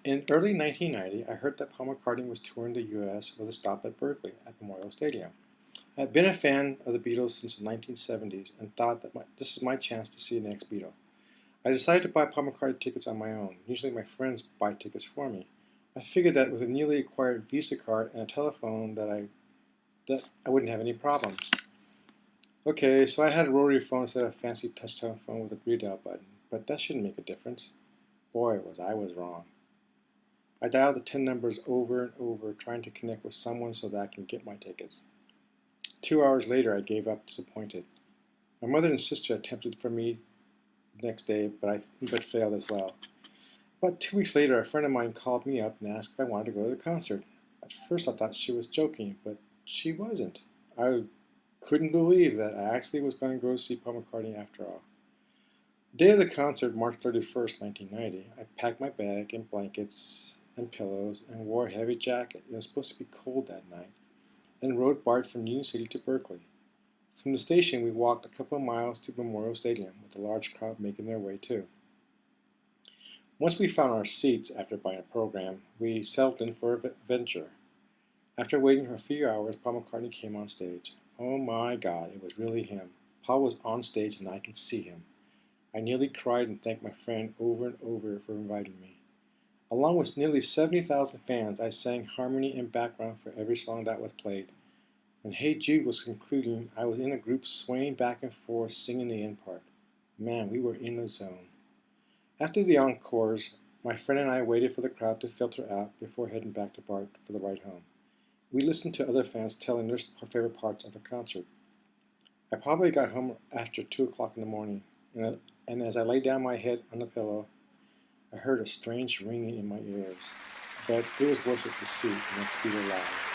In early 1990, I heard that Paul McCartney was touring the US with a stop at Berkeley at Memorial Stadium. I had been a fan of the Beatles since the 1970s and thought that this is my chance to see the next Beatle. I decided to buy Paul McCartney tickets on my own. Usually my friends buy tickets for me. I figured that with a newly acquired Visa card and a telephone that I wouldn't have any problems. Okay, so I had a rotary phone instead of a fancy touch-tone phone with a redial button, but that shouldn't make a difference. Boy, I was wrong. I dialed the 10 numbers over and over, trying to connect with someone so that I can get my tickets. 2 hours later, I gave up, disappointed. My mother and sister attempted for me the next day, but failed as well. About 2 weeks later, a friend of mine called me up and asked if I wanted to go to the concert. At first, I thought she was joking, but she wasn't. I couldn't believe that I actually was going to go see Paul McCartney after all. The day of the concert, March 31st, 1990, I packed my bag and blankets and pillows and wore a heavy jacket. It was supposed to be cold that night, and rode BART from Union City to Berkeley. From the station, we walked a couple of miles to Memorial Stadium, with a large crowd making their way too. Once we found our seats after buying a program, we settled in for a venture. After waiting for a few hours, Paul McCartney came on stage. Oh my God, it was really him. Paul was on stage and I could see him. I nearly cried and thanked my friend over and over for inviting me. Along with nearly 70,000 fans, I sang harmony and background for every song that was played. When Hey Jude was concluding, I was in a group swaying back and forth singing the end part. Man, we were in the zone. After the encores, my friend and I waited for the crowd to filter out before heading back to BART for the ride home. We listened to other fans telling their favorite parts of the concert. I probably got home after 2 o'clock in the morning, and as I lay down my head on the pillow, I heard a strange ringing in my ears. But it was worth it to see the next Beatle live.